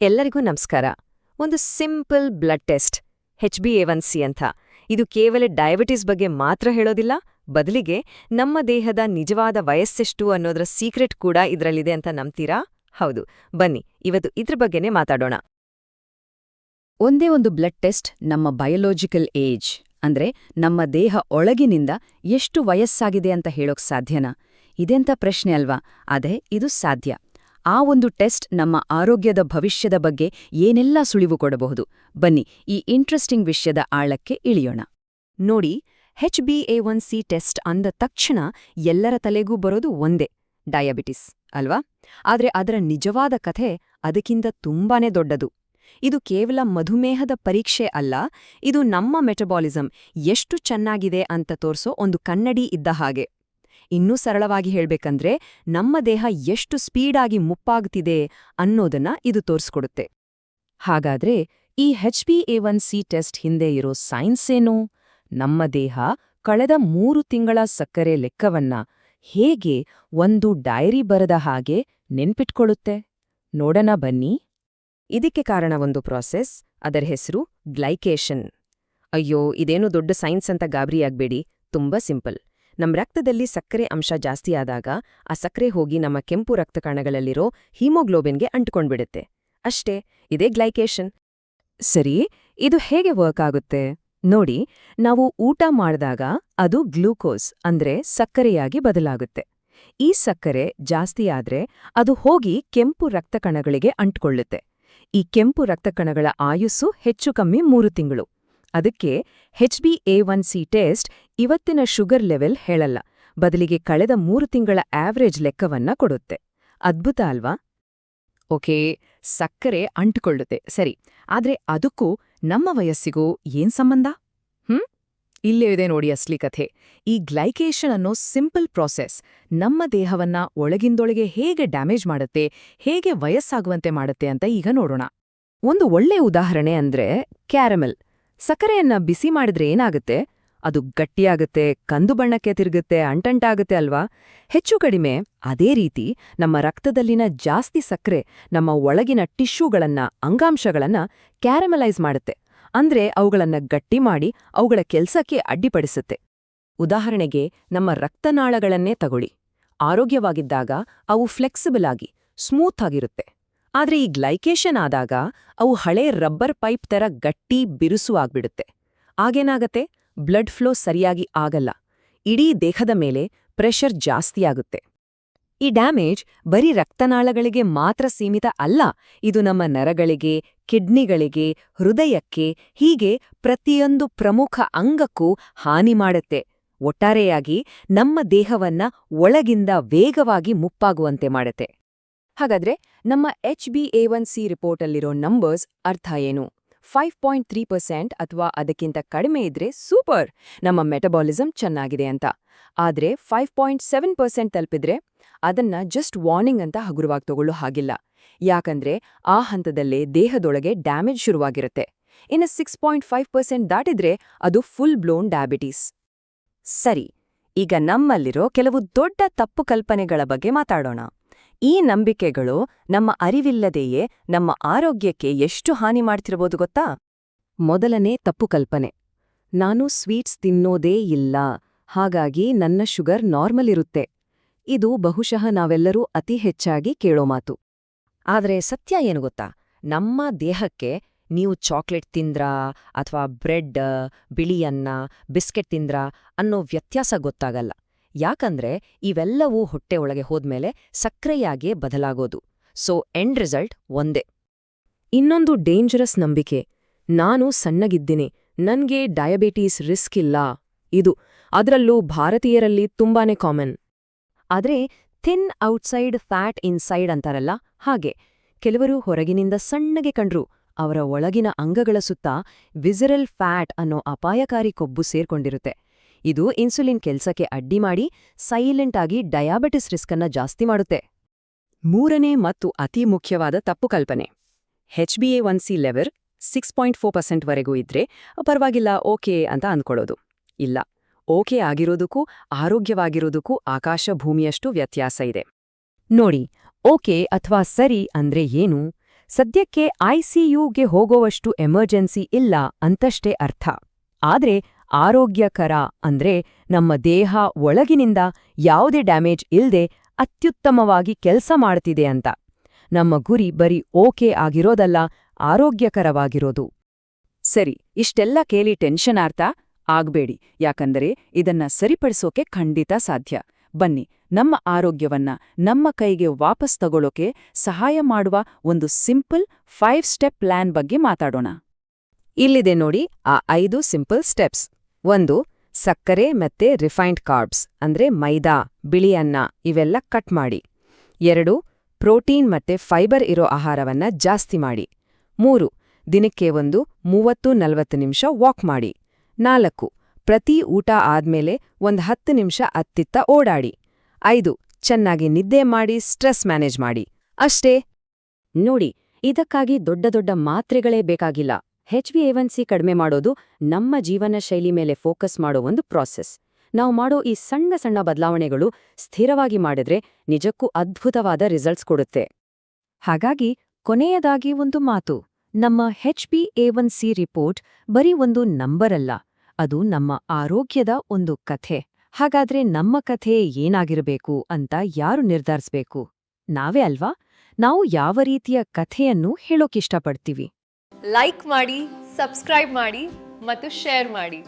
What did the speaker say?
ಎಲ್ಲರಿಗೂ ನಮಸ್ಕಾರ. ಒಂದು ಸಿಂಪಲ್ ಬ್ಲಡ್ ಟೆಸ್ಟ್ HbA1c ಅಂತ. ಇದು ಕೇವಲ ಡಯಾಬಿಟಿಸ್ ಬಗ್ಗೆ ಮಾತ್ರ ಹೇಳೋದಿಲ್ಲ, ಬದಲಿಗೆ ನಮ್ಮ ದೇಹದ ನಿಜವಾದ ವಯಸ್ಸೆಷ್ಟು ಅನ್ನೋದರ ಸೀಕ್ರೆಟ್ ಕೂಡ ಇದರಲ್ಲಿದೆ ಅಂತ ನಂಬ್ತೀರಾ? ಹೌದು, ಬನ್ನಿ ಇವತ್ತು ಇದ್ರ ಬಗ್ಗೆನೇ ಮಾತಾಡೋಣ. ಒಂದೇ ಒಂದು ಬ್ಲಡ್ ಟೆಸ್ಟ್ ನಮ್ಮ ಬಯೋಲಾಜಿಕಲ್ ಏಜ್ ಅಂದ್ರೆ ನಮ್ಮ ದೇಹ ಒಳಗಿನಿಂದ ಎಷ್ಟು ವಯಸ್ಸಾಗಿದೆ ಅಂತ ಹೇಳೋಕ್ ಸಾಧ್ಯನಾ? ಇದೆಂಥ ಪ್ರಶ್ನೆ ಅಲ್ವಾ? ಅದೇ ಇದು ಸಾಧ್ಯ. ಆ ಒಂದು ಟೆಸ್ಟ್ ನಮ್ಮ ಆರೋಗ್ಯದ ಭವಿಷ್ಯದ ಬಗ್ಗೆ ಏನೆಲ್ಲ ಸುಳಿವು ಕೊಡಬಹುದು. ಬನ್ನಿ ಈ ಇಂಟ್ರೆಸ್ಟಿಂಗ್ ವಿಷಯದ ಆಳಕ್ಕೆ ಇಳಿಯೋಣ. ನೋಡಿ, HbA1c ಟೆಸ್ಟ್ ಅಂದ ತಕ್ಷಣ ಎಲ್ಲರ ತಲೆಗೂ ಬರೋದು ಒಂದೇ, ಡಯಾಬಿಟಿಸ್ ಅಲ್ವಾ? ಆದ್ರೆ ಅದರ ನಿಜವಾದ ಕಥೆ ಅದಕ್ಕಿಂತ ತುಂಬಾನೇ ದೊಡ್ಡದು. ಇದು ಕೇವಲ ಮಧುಮೇಹದ ಪರೀಕ್ಷೆ ಅಲ್ಲ, ಇದು ನಮ್ಮ ಮೆಟಬಾಲಿಸಂ ಎಷ್ಟು ಚೆನ್ನಾಗಿದೆ ಅಂತ ತೋರ್ಸೋ ಒಂದು ಕನ್ನಡಿ ಇದ್ದ ಹಾಗೆ. ಇನ್ನೂ ಸರಳವಾಗಿ ಹೇಳ್ಬೇಕಂದ್ರೆ ನಮ್ಮ ದೇಹ ಎಷ್ಟು ಸ್ಪೀಡಾಗಿ ಮುಪ್ಪಾಗ್ತಿದೆ ಅನ್ನೋದನ್ನ ಇದು ತೋರಿಸ್ಕೊಡುತ್ತೆ. ಹಾಗಾದ್ರೆ ಈ HbA1c ಟೆಸ್ಟ್ ಹಿಂದೆ ಇರೋ ಸೈನ್ಸ್ ಏನು? ನಮ್ಮ ದೇಹ ಕಳೆದ 3 ತಿಂಗಳ ಸಕ್ಕರೆ ಲೆಕ್ಕವನ್ನ ಹೇಗೆ ಒಂದು ಡೈರಿ ಬರೆದ ಹಾಗೆ ನೆನ್ಪಿಟ್ಕೊಳ್ಳುತ್ತೆ? ನೋಡೋಣ ಬನ್ನಿ. ಇದಕ್ಕೆ ಕಾರಣ ಒಂದು ಪ್ರಾಸೆಸ್, ಅದರ ಹೆಸರು ಗ್ಲೈಕೇಷನ್. ಅಯ್ಯೋ, ಇದೇನು ದೊಡ್ಡ ಸೈನ್ಸ್ ಅಂತ ಗಾಬರಿಯಾಗ್ಬೇಡಿ, ತುಂಬಾ ಸಿಂಪಲ್. ನಮ್ಮ ರಕ್ತದಲ್ಲಿ ಸಕ್ಕರೆ ಅಂಶ ಜಾಸ್ತಿ ಆದಾಗ ಆ ಸಕ್ಕರೆ ಹೋಗಿ ನಮ್ಮ ಕೆಂಪು ರಕ್ತಕಣಗಳಲ್ಲಿರೋ ಹೀಮೋಗ್ಲೋಬಿನ್ಗೆ ಅಂಟ್ಕೊಂಡ್ಬಿಡುತ್ತೆ. ಅಷ್ಟೇ, ಇದೇ ಗ್ಲೈಕೇಷನ್. ಸರಿ, ಇದು ಹೇಗೆ ವರ್ಕ್ ಆಗುತ್ತೆ? ನೋಡಿ, ನಾವು ಊಟ ಮಾಡಿದಾಗ ಅದು ಗ್ಲೂಕೋಸ್ ಅಂದ್ರೆ ಸಕ್ಕರೆಯಾಗಿ ಬದಲಾಗುತ್ತೆ. ಈ ಸಕ್ಕರೆ ಜಾಸ್ತಿಯಾದ್ರೆ ಅದು ಹೋಗಿ ಕೆಂಪು ರಕ್ತಕಣಗಳಿಗೆ ಅಂಟ್ಕೊಳ್ಳುತ್ತೆ. ಈ ಕೆಂಪು ರಕ್ತಕಣಗಳ ಆಯುಸ್ಸು ಹೆಚ್ಚು ಕಮ್ಮಿ 3 ತಿಂಗಳು. ಅದಕ್ಕೆ HbA1c ಟೆಸ್ಟ್ ಇವತ್ತಿನ ಶುಗರ್ ಲೆವೆಲ್ ಹೇಳಲ್ಲ, ಬದಲಿಗೆ ಕಳೆದ 3 ತಿಂಗಳ ಆವ್ರೇಜ್ ಲೆಕ್ಕವನ್ನ ಕೊಡುತ್ತೆ. ಅದ್ಭುತ ಅಲ್ವಾ? ಓಕೆ, ಸಕ್ಕರೆ ಅಂಟುಕೊಳ್ಳುತ್ತೆ ಸರಿ, ಆದ್ರೆ ಅದಕ್ಕೂ ನಮ್ಮ ವಯಸ್ಸಿಗೂ ಏನ್ ಸಂಬಂಧ? ಇಲ್ಲೇ ಇದೆ ನೋಡಿ ಅಸ್ಲಿ ಕಥೆ. ಈ ಗ್ಲೈಕೇಷನ್ ಅನ್ನೋ ಸಿಂಪಲ್ ಪ್ರಾಸೆಸ್ ನಮ್ಮ ದೇಹವನ್ನ ಒಳಗಿಂದೊಳಗೆ ಹೇಗೆ ಡ್ಯಾಮೇಜ್ ಮಾಡುತ್ತೆ, ಹೇಗೆ ವಯಸ್ಸಾಗುವಂತೆ ಮಾಡುತ್ತೆ ಅಂತ ಈಗ ನೋಡೋಣ. ಒಂದು ಒಳ್ಳೆ ಉದಾಹರಣೆ ಅಂದ್ರೆ ಕ್ಯಾರಮೆಲ್. ಸಕ್ಕರೆಯನ್ನ ಬಿಸಿ ಮಾಡಿದ್ರೆ ಏನಾಗುತ್ತೆ? ಅದು ಗಟ್ಟಿಯಾಗುತ್ತೆ, ಕಂದು ಬಣ್ಣಕ್ಕೆ ತಿರುಗುತ್ತೆ, ಅಂಟಂಟಾಗುತ್ತೆ ಅಲ್ವಾ? ಹೆಚ್ಚು ಕಡಿಮೆ ಅದೇ ರೀತಿ ನಮ್ಮ ರಕ್ತದಲ್ಲಿನ ಜಾಸ್ತಿ ಸಕ್ಕರೆ ನಮ್ಮ ಒಳಗಿನ ಟಿಶ್ಯೂಗಳನ್ನ, ಅಂಗಾಂಶಗಳನ್ನ ಕ್ಯಾರಮಲೈಸ್ ಮಾಡುತ್ತೆ. ಅಂದ್ರೆ ಅವುಗಳನ್ನ ಗಟ್ಟಿ ಮಾಡಿ ಅವುಗಳ ಕೆಲ್ಸಕ್ಕೆ ಅಡ್ಡಿಪಡಿಸುತ್ತೆ. ಉದಾಹರಣೆಗೆ ನಮ್ಮ ರಕ್ತನಾಳಗಳನ್ನೇ ತಗೊಳ್ಳಿ. ಆರೋಗ್ಯವಾಗಿದ್ದಾಗ ಅವು ಫ್ಲೆಕ್ಸಿಬಲ್ ಆಗಿ, ಸ್ಮೂತ್ ಆಗಿರುತ್ತೆ. ಆದ್ರೆ ಈ ಗ್ಲೈಕೇಷನ್ ಆದಾಗ ಅವು ಹಳೆ ರಬ್ಬರ್ ಪೈಪ್ ತರ ಗಟ್ಟಿ, ಬಿರುಸು ಆಗ್ಬಿಡುತ್ತೆ. ಆಗೇನಾಗತ್ತೆ? ಬ್ಲಡ್ ಫ್ಲೋ ಸರಿಯಾಗಿ ಆಗಲ್ಲ. ಇಡೀ ದೇಹದ ಮೇಲೆ ಪ್ರೆಷರ್ ಜಾಸ್ತಿಯಾಗುತ್ತೆ. ಈ ಡ್ಯಾಮೇಜ್ ಬರೀ ರಕ್ತನಾಳಗಳಿಗೆ ಮಾತ್ರ ಸೀಮಿತ ಅಲ್ಲ, ಇದು ನಮ್ಮ ನರಗಳಿಗೆ, ಕಿಡ್ನಿಗಳಿಗೆ, ಹೃದಯಕ್ಕೆ, ಹೀಗೆ ಪ್ರತಿಯೊಂದು ಪ್ರಮುಖ ಅಂಗಕ್ಕೂ ಹಾನಿ ಮಾಡುತ್ತೆ. ಒಟ್ಟಾರೆಯಾಗಿ ನಮ್ಮ ದೇಹವನ್ನ ಒಳಗಿಂದ ವೇಗವಾಗಿ ಮುಪ್ಪಾಗುವಂತೆ ಮಾಡುತ್ತೆ. ಹಾಗಾದ್ರೆ ನಮ್ಮ HbA1c ರಿಪೋರ್ಟಲ್ಲಿರೋ ನಂಬರ್ಸ್ ಅರ್ಥ ಏನು? 5.3% ಅಥವಾ ಅದಕ್ಕಿಂತ ಕಡಿಮೆ ಇದ್ರೆ ಸೂಪರ್, ನಮ್ಮ ಮೆಟಬಾಲಿಸಂ ಚೆನ್ನಾಗಿದೆ ಅಂತ. ಆದ್ರೆ 5.7% ತಲುಪಿದ್ರೆ ಅದನ್ನ ಜಸ್ಟ್ ವಾರ್ನಿಂಗ್ ಅಂತ ಹಗುರವಾಗಿ ತಗೊಳ್ಳೋ ಹಾಗಿಲ್ಲ. ಯಾಕಂದ್ರೆ ಆ ಹಂತದಲ್ಲೇ ದೇಹದೊಳಗೆ ಡ್ಯಾಮೇಜ್ ಶುರುವಾಗಿರುತ್ತೆ. ಇನ್ನು 6.5% ದಾಟಿದ್ರೆ ಅದು ಫುಲ್ ಬ್ಲೋನ್ ಡಯಾಬಿಟೀಸ್. ಸರಿ, ಈಗ ನಮ್ಮಲ್ಲಿರೋ ಕೆಲವು ದೊಡ್ಡ ತಪ್ಪು ಕಲ್ಪನೆಗಳ ಬಗ್ಗೆ ಮಾತಾಡೋಣ. ಈ ನಂಬಿಕೆಗಳು ನಮ್ಮ ಅರಿವಿಲ್ಲದೆಯೇ ನಮ್ಮ ಆರೋಗ್ಯಕ್ಕೆ ಎಷ್ಟು ಹಾನಿ ಮಾಡ್ತಿರಬಹುದು ಗೊತ್ತಾ? ಮೊದಲನೇ ತಪ್ಪು ಕಲ್ಪನೆ, ನಾನು ಸ್ವೀಟ್ಸ್ ತಿನ್ನೋದೇ ಇಲ್ಲ, ಹಾಗಾಗಿ ನನ್ನ ಶುಗರ್ ನಾರ್ಮಲ್ ಇರುತ್ತೆ. ಇದು ಬಹುಶಃ ನಾವೆಲ್ಲರೂ ಅತಿ ಹೆಚ್ಚಾಗಿ ಕೇಳೋ ಮಾತು. ಆದ್ರೆ ಸತ್ಯ ಏನು ಗೊತ್ತಾ? ನಮ್ಮ ದೇಹಕ್ಕೆ ನೀವು ಚಾಕ್ಲೇಟ್ ತಿಂದ್ರಾ ಅಥವಾ ಬ್ರೆಡ್, ಬಿಳಿ ಅನ್ನ, ಬಿಸ್ಕೆಟ್ ತಿಂದ್ರಾ ಅನ್ನೋ ವ್ಯತ್ಯಾಸ ಗೊತ್ತಾಗಲ್ಲ. ಯಾಕಂದ್ರೆ ಇವೆಲ್ಲವೂ ಹೊಟ್ಟೆ ಒಳಗೆ ಹೋದ್ಮೇಲೆ ಸಕ್ರೆಯಾಗೇ ಬದಲಾಗೋದು. ಸೊ ಎಂಡ್ ರಿಸಲ್ಟ್ ಒಂದೇ. ಇನ್ನೊಂದು ಡೇಂಜರಸ್ ನಂಬಿಕೆ, ನಾನು ಸಣ್ಣಗಿದ್ದೀನಿ, ನನ್ಗೆ ಡಯಾಬಿಟೀಸ್ ರಿಸ್ಕ್ ಇಲ್ಲ. ಇದು ಅದರಲ್ಲೂ ಭಾರತೀಯರಲ್ಲಿ ತುಂಬಾನೇ ಕಾಮನ್. ಆದ್ರೆ ಥಿನ್ ಔಟ್ಸೈಡ್ ಫ್ಯಾಟ್ ಇನ್ಸೈಡ್ ಅಂತಾರಲ್ಲ ಹಾಗೆ, ಕೆಲವರು ಹೊರಗಿನಿಂದ ಸಣ್ಣಗೆ ಕಂಡ್ರು ಅವರ ಒಳಗಿನ ಅಂಗಗಳ ಸುತ್ತ ವಿಸರಲ್ ಫ್ಯಾಟ್ ಅನ್ನೋ ಅಪಾಯಕಾರಿ ಕೊಬ್ಬು ಸೇರ್ಕೊಂಡಿರುತ್ತೆ. ಇದು ಇನ್ಸುಲಿನ್ ಕೆಲ್ಸಕ್ಕೆ ಅಡ್ಡಿ ಮಾಡಿ ಸೈಲೆಂಟ್ ಆಗಿ ಡಯಾಬಿಟಿಸ್ ರಿಸ್ಕನ್ನ ಜಾಸ್ತಿ ಮಾಡುತ್ತೆ. ಮೂರನೇ ಮತ್ತು ಅತಿ ಮುಖ್ಯವಾದ ತಪ್ಪು ಕಲ್ಪನೆ, HbA1c ಲೆವೆಲ್ 6.4% ವರೆಗೂ ಇದ್ರೆ ಪರವಾಗಿಲ್ಲ, ಓಕೆ ಅಂತ ಅಂದ್ಕೊಳ್ಳೋದು. ಇಲ್ಲ, ಓಕೆ ಆಗಿರೋದಕ್ಕೂ ಆರೋಗ್ಯವಾಗಿರೋದಕ್ಕೂ ಆಕಾಶ ಭೂಮಿಯಷ್ಟು ವ್ಯತ್ಯಾಸ ಇದೆ. ನೋಡಿ, ಓಕೆ ಅಥವಾ ಸರಿ ಅಂದ್ರೆ ಏನು? ಸದ್ಯಕ್ಕೆ ಐಸಿಯುಗೆ ಹೋಗೋವಷ್ಟು ಎಮರ್ಜೆನ್ಸಿ ಇಲ್ಲ ಅಂತಷ್ಟೇ ಅರ್ಥ. ಆದ್ರೆ ಆರೋಗ್ಯಕರ ಅಂದ್ರೆ ನಮ್ಮ ದೇಹ ಒಳಗಿನಿಂದ ಯಾವುದೇ ಡ್ಯಾಮೇಜ್ ಇಲ್ದೆ ಅತ್ಯುತ್ತಮವಾಗಿ ಕೆಲ್ಸ ಮಾಡ್ತಿದೆ ಅಂತ. ನಮ್ಮ ಗುರಿ ಬರೀ ಓಕೆ ಆಗಿರೋದಲ್ಲ, ಆರೋಗ್ಯಕರವಾಗಿರೋದು. ಸರಿ, ಇಷ್ಟೆಲ್ಲ ಕೇಳಿ ಟೆನ್ಷನ್ ಆಗ್ಬೇಡಿ, ಯಾಕಂದರೆ ಇದನ್ನ ಸರಿಪಡಿಸೋಕೆ ಖಂಡಿತ ಸಾಧ್ಯ. ಬನ್ನಿ, ನಮ್ಮ ಆರೋಗ್ಯವನ್ನ ನಮ್ಮ ಕೈಗೆ ವಾಪಸ್ ತಗೊಳ್ಳೋಕೆ ಸಹಾಯ ಮಾಡುವ ಒಂದು ಸಿಂಪಲ್ 5 ಸ್ಟೆಪ್ ಪ್ಲಾನ್ ಬಗ್ಗೆ ಮಾತಾಡೋಣ. ಇಲ್ಲಿದೆ ನೋಡಿ ಆ 5 ಸಿಂಪಲ್ ಸ್ಟೆಪ್ಸ್. 1. ಸಕ್ಕರೆ ಮತ್ತೆ ರಿಫೈನ್ಡ್ ಕಾರ್ಬ್ಸ್ ಅಂದ್ರೆ ಮೈದಾ, ಬಿಳಿ ಅನ್ನ ಇವೆಲ್ಲ ಕಟ್ ಮಾಡಿ. 2. ಪ್ರೋಟೀನ್ ಮತ್ತೆ ಫೈಬರ್ ಇರೋ ಆಹಾರವನ್ನ ಜಾಸ್ತಿ ಮಾಡಿ. 3. ದಿನಕ್ಕೆ ಒಂದು 30-40 ನಿಮಿಷ ವಾಕ್ ಮಾಡಿ. 4. ಪ್ರತಿ ಊಟ ಆದ್ಮೇಲೆ ಒಂದು 10 ನಿಮಿಷ ಅತ್ತಿತ್ತ ಓಡಾಡಿ. 5. ಚೆನ್ನಾಗಿ ನಿದ್ದೆ ಮಾಡಿ ಸ್ಟ್ರೆಸ್ ಮ್ಯಾನೇಜ್ ಮಾಡಿ. ಅಷ್ಟೇ. ನೋಡಿ, ಇದಕ್ಕಾಗಿ ದೊಡ್ಡ ದೊಡ್ಡ ಮಾತ್ರೆಗಳೇ ಬೇಕಾಗಿಲ್ಲ. HbA1c ಕಡಿಮೆ ಮಾಡೋದು ನಮ್ಮ ಜೀವನ ಶೈಲಿ ಮೇಲೆ ಫೋಕಸ್ ಮಾಡೋ ಒಂದು ಪ್ರಾಸೆಸ್. ನಾವು ಮಾಡೋ ಈ ಸಣ್ಣ ಸಣ್ಣ ಬದಲಾವಣೆಗಳು ಸ್ಥಿರವಾಗಿ ಮಾಡಿದ್ರೆ ನಿಜಕ್ಕೂ ಅದ್ಭುತವಾದ ರಿಸಲ್ಟ್ಸ್ ಕೊಡುತ್ತೆ. ಹಾಗಾಗಿ ಕೊನೆಯದಾಗಿ ಒಂದು ಮಾತು. ನಮ್ಮ HbA1c ರಿಪೋರ್ಟ್ ಬರೀ ಒಂದು ನಂಬರ್ ಅಲ್ಲ, ಅದು ನಮ್ಮ ಆರೋಗ್ಯದ ಒಂದು ಕಥೆ. ಹಾಗಾದ್ರೆ ನಮ್ಮ ಕಥೆ ಏನಾಗಿರಬೇಕು ಅಂತ ಯಾರು ನಿರ್ಧರಿಸ್ಬೇಕು? ನಾವೇ ಅಲ್ವಾ? ನಾವು ಯಾವ ರೀತಿಯ ಕಥೆಯನ್ನು ಹೇಳೋಕಿಷ್ಟಪಡ್ತೀವಿ? ಲೈಕ್ ಮಾಡಿ, ಸಬ್ಸ್ಕ್ರೈಬ್ ಮಾಡಿ ಮತ್ತು ಶೇರ್ ಮಾಡಿ.